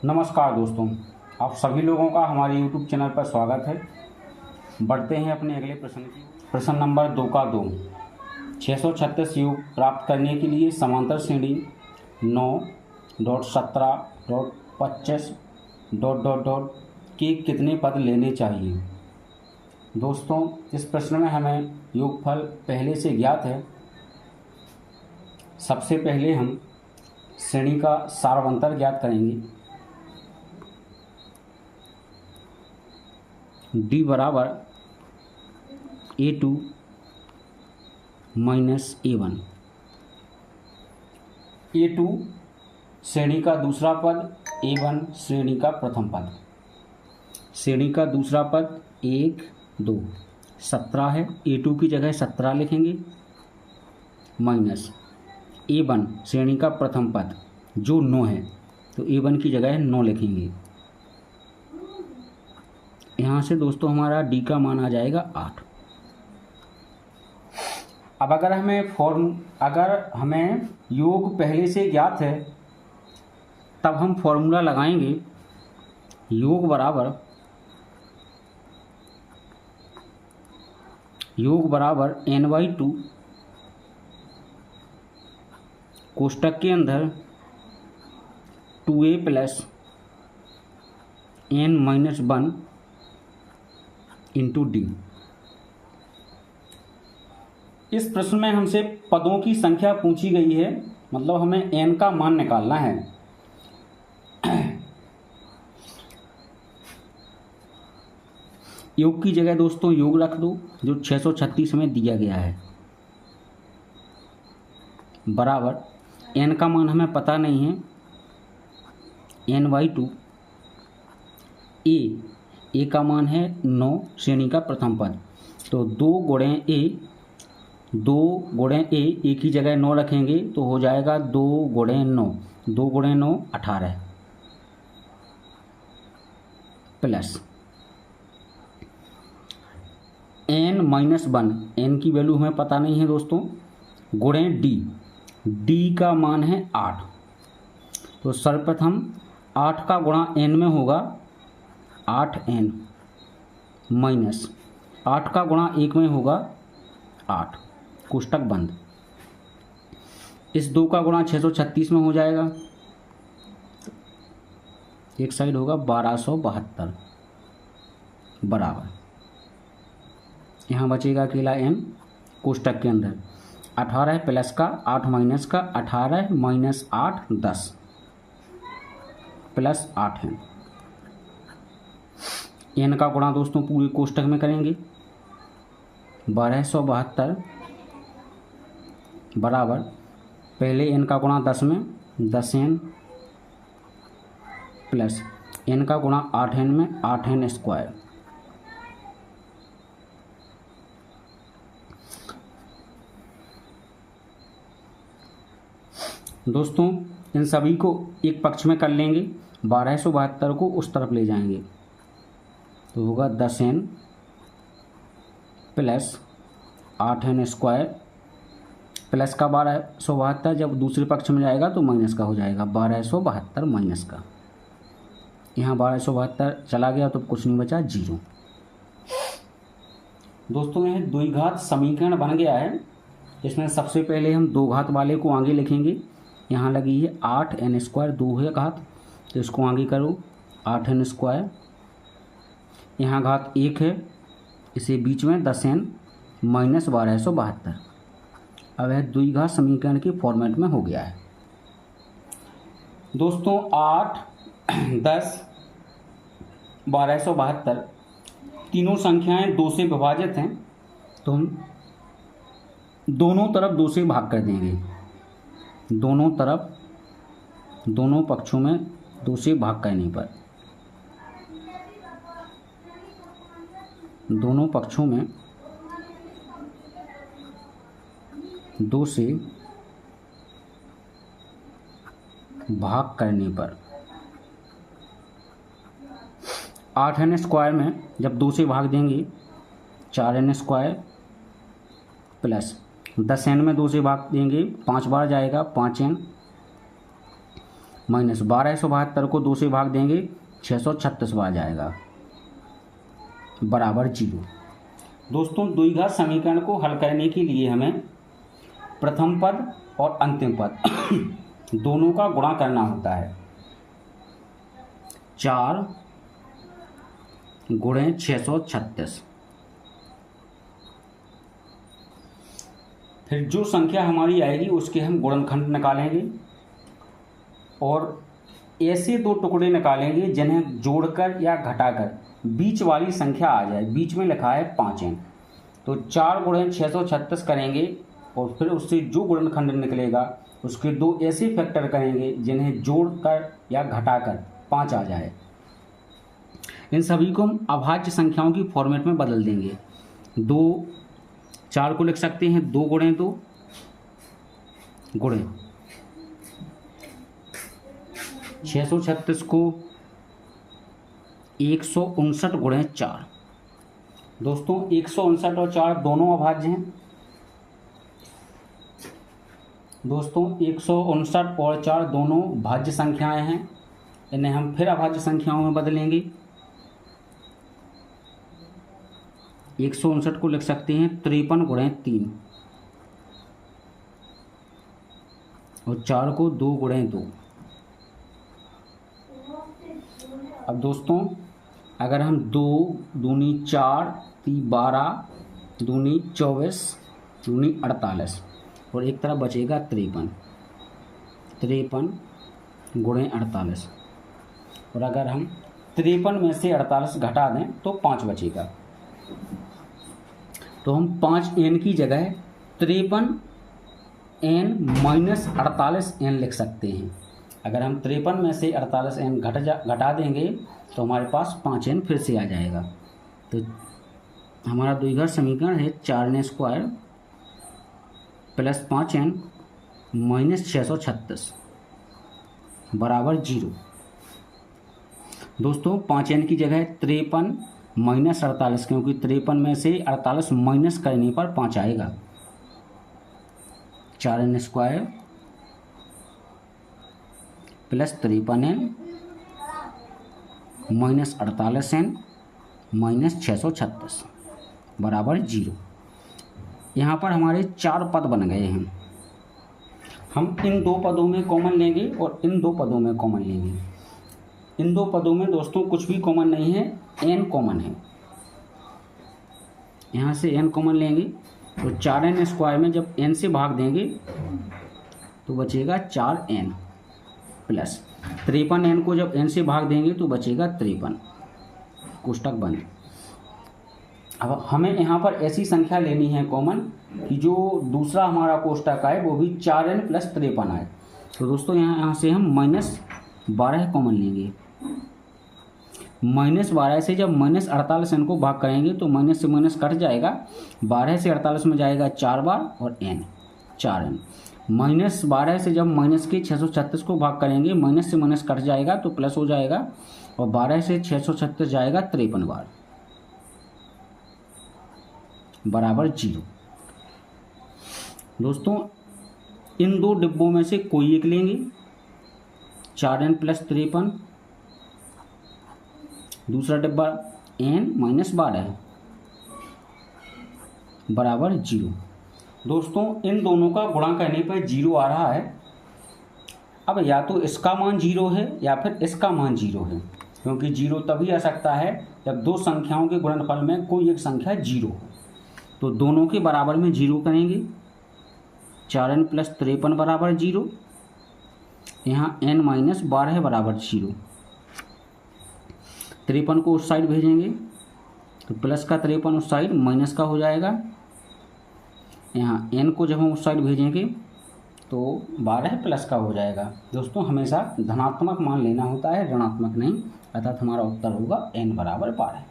नमस्कार दोस्तों, आप सभी लोगों का हमारे YouTube चैनल पर स्वागत है। बढ़ते हैं अपने अगले प्रश्न की। प्रश्न नंबर 2 का 2। 636 योग प्राप्त करने के लिए समांतर श्रेणी 9.17.25 के कितने पद लेने चाहिए। दोस्तों, इस प्रश्न में हमें योगफल पहले से ज्ञात है। सबसे पहले हम श्रेणी का सारवंतर ज्ञात करेंगे। d बराबर a2 माइनस a1। a2 श्रेणी का दूसरा पद, a1 श्रेणी का प्रथम पद। श्रेणी का दूसरा पद 1 2 17 है, a2 की जगह 17 लिखेंगे, माइनस a1 श्रेणी का प्रथम पद जो 9 है, तो a1 की जगह 9 लिखेंगे। यहाँ से दोस्तों हमारा d का मान आ जाएगा 8। अब अगर हमें योग पहले से ज्ञात है, तब हम फॉर्मूला लगाएंगे। योग बराबर n/2 कोष्टक के अंदर 2a plus n-1 into D. इस प्रश्न में हमसे पदों की संख्या पूछी गई है, मतलब हमें n का मान निकालना है। योग की जगह दोस्तों योग रख दो जो 636 में दिया गया है, बराबर n का मान हमें पता नहीं है, n/2 a का मान है 9 श्रेणी का प्रथम पद, तो 2 गुणे a की जगह 9 रखेंगे तो हो जाएगा 2 गुणे 9, 2 गुणे 9 18 प्लस n-1, n की वैल्यू हमें पता नहीं है दोस्तों, गुणे d का मान है 8। तो सर्वप्रथम 8 का गुणा n में होगा 8n, माइनस 8 का गुणा 1 में होगा 8, कोष्टक बंद। इस 2 का गुणा 636 में हो जाएगा, एक साइड होगा 1272, बराबर यहाँ बचेगा अकेला n कोष्टक के अंदर 18 प्लस का 8 माइनस का 18 माइनस 8 10 प्लस 8 है। n का गुणा दोस्तों पूरे कोष्टक में करेंगे 1272 बराबर पहले n का गुणा 10 में 10n प्लस n का गुणा 8n में 8n स्क्वायर। दोस्तों इन सभी को एक पक्ष में कर लेंगे, 1272 को उस तरफ ले जाएंगे तो होगा 10n plus 8n square, plus का 1272 जब दूसरे पक्ष में जाएगा तो माइनस का हो जाएगा, 1272 माइनस का, यहाँ 1272 चला गया तो कुछ नहीं बचा, 0। दोस्तों यह द्विघात समीकरण बन गया है। इसमें सबसे पहले हम दो घात वाले को आगे लिखेंगे। यहाँ लगी है 8n स्क्वायर, 2 है घात तो इसको आगे करो 8n स्क्वायर, यहाँ घात 1 है, इसे बीच में 10n माइनस 1272। अब यह द्विघात समीकरण के फॉर्मेट में हो गया है। दोस्तों 8 10 1272 तीनों संख्याएं 2 से विभाजित हैं, तो हम दोनों तरफ 2 से भाग कर देंगे। दोनों पक्षों में 2 से भाग करने पर दोनों पक्षों में 2 से भाग करने पर 8n स्क्वायर में जब 2 से भाग देंगे 4n स्क्वायर प्लस 10n में 2 से भाग देंगे 5 बार जाएगा 5n माइनस 1272 को 2 से भाग देंगे 636 आ जाएगा बराबर 0। दोस्तों द्विघात समीकरण को हल करने के लिए हमें प्रथम पद और अंतिम पद दोनों का गुणा करना होता है। 4 गुणे 636, फिर जो संख्या हमारी आएगी उसके हम गुणनखंड निकालेंगे और ऐसे दो टुकड़े निकालेंगे जिन्हें जोड़कर या घटाकर बीच वाली संख्या आ जाए। बीच में लिखा है 5n, तो 4 गुणे 636 करेंगे और फिर उससे जो गुणनखंड निकलेगा उसके दो ऐसे फैक्टर करेंगे जिन्हें जोड़कर या घटाकर 5 आ जाए। इन सभी को हम अभाज्य संख्याओं की फॉर्मेट में बदल देंगे। 4 को लिख सकते हैं 2 गुणे 2 गुणे 636 को 159 गुणे 4। दोस्तों 159 और 4 दोनों अभाज्य हैं। दोस्तों 159 और 4 दोनों भाज्य संख्याएं हैं, इन्हें हम फिर अभाज्य संख्याओं में बदलेंगे। 159 को लिख सकते हैं 53 गुणे 3 और 4 को 2 गुणे 2। अब दोस्तों अगर हम 2 दूनी 4 3 12 दूनी 24 दूनी 48 और एक तरफ बचेगा 53 गुणे 48 और अगर हम 53 में से 48 घटा दें तो 5 बचेगा। तो हम 5n की जगह 53n माइनस 48n लिख सकते हैं। अगर हम 53 में से 48n घटा देंगे तो हमारे पास 5n फिर से आ जाएगा। तो हमारा द्विघात समीकरण है 4n square plus 5n minus 636 बराबर 0। दोस्तों 5n की जगह 53 माइनस 48, क्योंकि 53 में से 48 माइनस करने पर 5 आएगा। 4n square plus 53n minus 48n minus 636 बराबर 0। यहाँ पर हमारे 4 पद बन गए हैं। हम इन 2 पदों में कॉमन लेंगे और इन 2 पदों में कॉमन लेंगे। इन 2 पदों में दोस्तों कुछ भी कॉमन नहीं है, n कॉमन है। यहाँ से n कॉमन लेंगे तो 4n स्क्वायर में जब n से भाग देंगे तो बचेगा 4n प्लस 53n को जब n से भाग देंगे तो बचेगा 53, कोष्टक बंद। अब हमें यहाँ पर ऐसी संख्या लेनी है कॉमन कि जो दूसरा हमारा कोष्टक आए वो भी 4n प्लस 53 आए। तो दोस्तों यहाँ से हम -12 कॉमन लेंगे। -12 से जब -48n को भाग करेंगे तो माइनस से माइनस कट जाएगा। 12 से 48 में जाएगा 4 बार और n 4n। -12 से जब माइनस के 636 को भाग करेंगे माइनस से माइनस कट जाएगा तो प्लस हो जाएगा और 12 से 636 जाएगा 53 बार बराबर 0। दोस्तों इन 2 डिब्बों में से कोई एक लेंगे। 4n प्लस 53, दूसरा डिब्बा n माइनस 12 बराबर 0। दोस्तों इन दोनों का गुणा करने पर 0 आ रहा है। अब या तो इसका मान 0 है या फिर इसका मान 0 है, क्योंकि 0 तभी आ सकता है जब 2 संख्याओं के गुणनफल में कोई एक संख्या 0 हो। तो दोनों के बराबर में 0 करेंगे। 4n प्लस 53 बराबर 0, यहाँ n माइनस 12 बराबर 0। 53 को उस साइड भेजेंगे तो प्लस का 53 उस साइड माइनस का हो जाएगा। यहाँ n को जब हम उस साइड भेजेंगे तो 12 प्लस का हो जाएगा। दोस्तों हमेशा धनात्मक मान लेना होता है, ऋणात्मक नहीं, अर्थात हमारा उत्तर होगा n बराबर 12।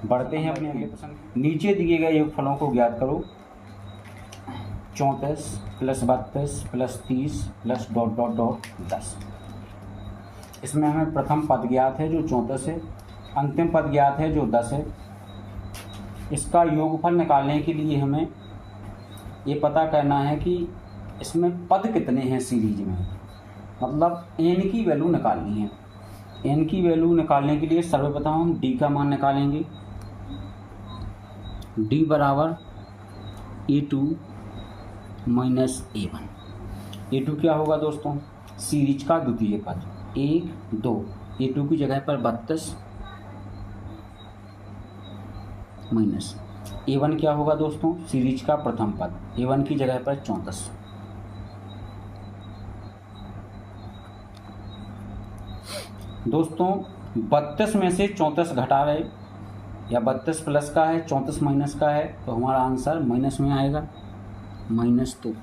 बढ़ते हैं अपने अगले प्रश्न। नीचे दिए गए योगफलों को ज्ञात करो। 34 प्लस 32 प्लस 30 प्लस ... 10। इसमें हमें प्रथम पद ज्ञात है जो 34 है, अंतिम पद ज्ञात है जो 10 है। इसका योगफल निकालने के लिए हमें ये पता करना है कि इसमें पद कितने हैं सीरीज में। मतलब n की वैल्यू निकालनी है। n की वैल्यू निकालने के लिए सर्वप्रथम हम d का मान निकालेंगे। d बराबर a2 माइनस a1। a2 क्या होगा दोस्तों, सीरीज का द्वितीय पद 1 2, a2 की जगह पर 32 माइनस a1 क्या होगा दोस्तों, सीरीज का प्रथम पद a1 की जगह पर 34। दोस्तों 32 में से 34 घटा रहे, या 32 प्लस का है 34 माइनस का है, तो हमारा आंसर माइनस में आएगा, -2।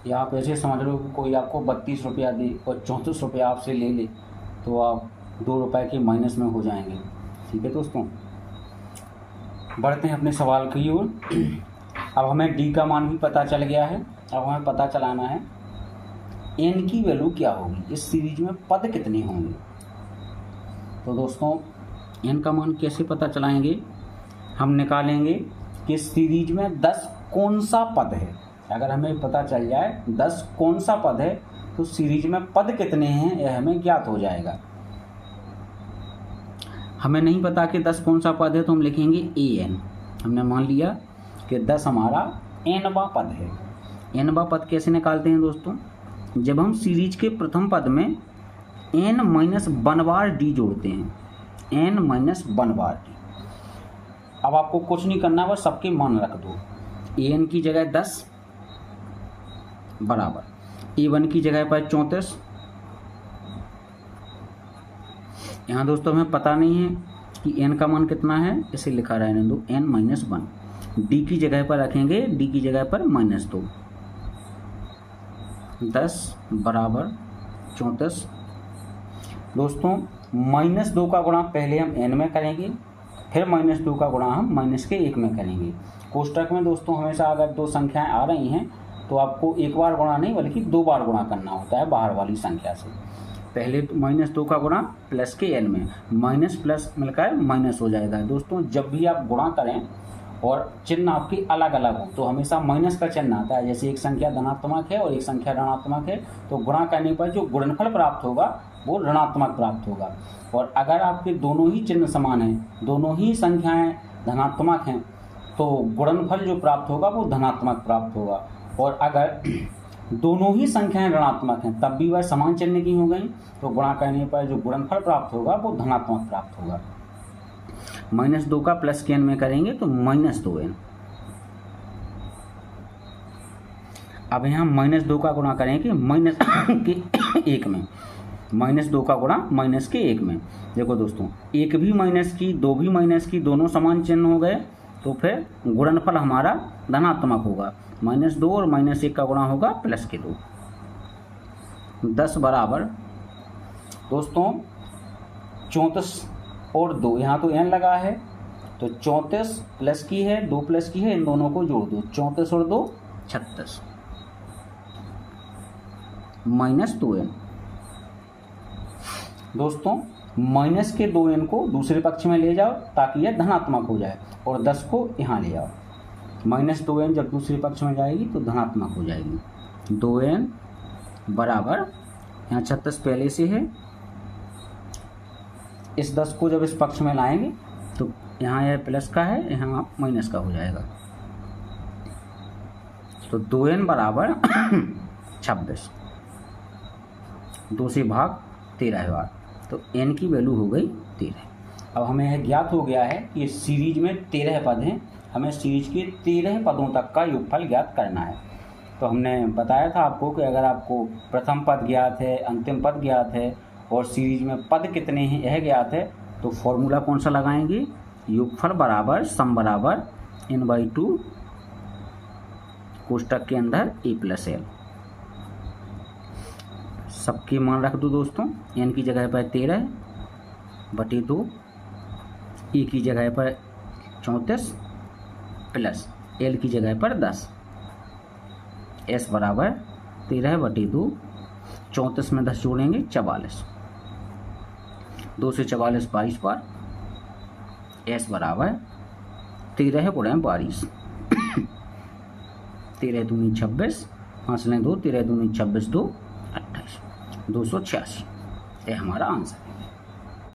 या आप ऐसे समझ लो कि कोई आपको 32 रुपया दे और 34 रुपया आपसे ले ले, तो आप 2 रुपये के माइनस में हो जाएंगे। ठीक है दोस्तों, बढ़ते हैं अपने सवाल की ओर। अब हमें डी का मान भी पता चल गया है। अब हमें पता चलाना है एन की वैल्यू क्या होगी, इस सीरीज में पद कितने होंगे। तो दोस्तों एन का मान कैसे पता चलाएंगे, हम निकालेंगे कि सीरीज में 10 कौन सा पद है। अगर हमें पता चल जाए 10 कौन सा पद है, तो सीरीज में पद कितने हैं यह हमें ज्ञात हो जाएगा। हमें नहीं पता कि 10 कौन सा पद है, तो हम लिखेंगे an। हमने मान लिया कि 10 हमारा nवां पद है। nवां पद कैसे निकालते हैं दोस्तों, जब हम सीरीज के प्रथम पद में n माइनस 1 बार d जोड़ते हैं, n माइनस 1 बार d। अब आपको कुछ नहीं करना, बस सबके मान रख दो। an की जगह 10 बराबर a1 की जगह पर 34। यहाँ दोस्तों हमें पता नहीं है कि n का मान कितना है, इसे लिखा रहने दो n माइनस 1। d की जगह पर रखेंगे, d की जगह पर -2। 10 बराबर 34। दोस्तों -2 का गुणा पहले हम n में करेंगे, फिर -2 का गुणा हम -1 में करेंगे। कोष्टक में दोस्तों हमेशा अगर दो संख्याएं आ रही हैं तो आपको एक बार गुणा नहीं बल्कि 2 बार गुणा करना होता है बाहर वाली संख्या से। पहले -2 का गुणा प्लस के n में, माइनस प्लस मिलकर माइनस हो जाएगा। दोस्तों जब भी आप गुणा करें और चिन्ह आपके अलग अलग हो तो हमेशा माइनस का चिन्ह आता है। जैसे एक संख्या धनात्मक है और एक संख्या ऋणात्मक है, तो गुणा करने पर जो गुणनफल प्राप्त होगा वो ऋणात्मक प्राप्त होगा। और अगर आपके दोनों ही चिन्ह समान हैं, दोनों ही संख्याएं धनात्मक हैं, तो गुणनफल जो प्राप्त होगा वो धनात्मक प्राप्त होगा। और अगर दोनों ही संख्याएं ऋणात्मक हैं तब भी वह समान चिन्ह की हो गई, तो गुणा करने पर जो गुणनफल प्राप्त होगा वो धनात्मक प्राप्त होगा। -2 का प्लस के n में करेंगे तो -2n। अब यहाँ -2 का गुणा करेंगे माइनस के 1 में, -2 का गुणा -1 में। देखो दोस्तों 1 भी माइनस की 2 भी माइनस की, दोनों समान चिन्ह हो गए, तो फिर गुणनफल हमारा धनात्मक होगा। -2 और -1 का गुणा होगा +2। 10 बराबर दोस्तों 34 और 2, यहाँ तो n लगा है तो 34 प्लस की है 2 प्लस की है, इन दोनों को जोड़ दो, 34 और 2 36 -2n। दोस्तों माइनस के 2n को दूसरे पक्ष में ले जाओ ताकि यह धनात्मक हो जाए, और 10 को यहाँ ले आओ। -2n जब दूसरे पक्ष में जाएगी तो धनात्मक हो जाएगी। 2n बराबर, यहाँ 36 पहले से है, इस 10 को जब इस पक्ष में लाएंगे तो यहाँ यह प्लस का है, यहाँ माइनस का हो जाएगा। तो 2n बराबर 26, 2 से भाग 13 बार, तो n की वैल्यू हो गई 13। अब हमें यह ज्ञात हो गया है कि सीरीज में 13 पद हैं, हमें सीरीज के 13 पदों तक का योगफल ज्ञात करना है। तो हमने बताया था आपको कि अगर आपको प्रथम पद ज्ञात है, अंतिम पद ज्ञात है और सीरीज में पद कितने हैं यह ज्ञात है, तो फॉर्मूला कौन सा लगाएंगे, योगफल बराबर सम बराबर n/2 कोष्टक के अंदर a + l। सबके मान रख दो दोस्तों, n की जगह पर 13/2, a की जगह पर 34 प्लस l की जगह पर 10, s बराबर 13/2, 34 में 10 जोड़ेंगे 44, 2 से 44 22 बार, s बराबर 13 × 22, 13 दूनी 26, हासिलें 2, 13 दूनी 26, 2 28, 286, ये हमारा आंसर है।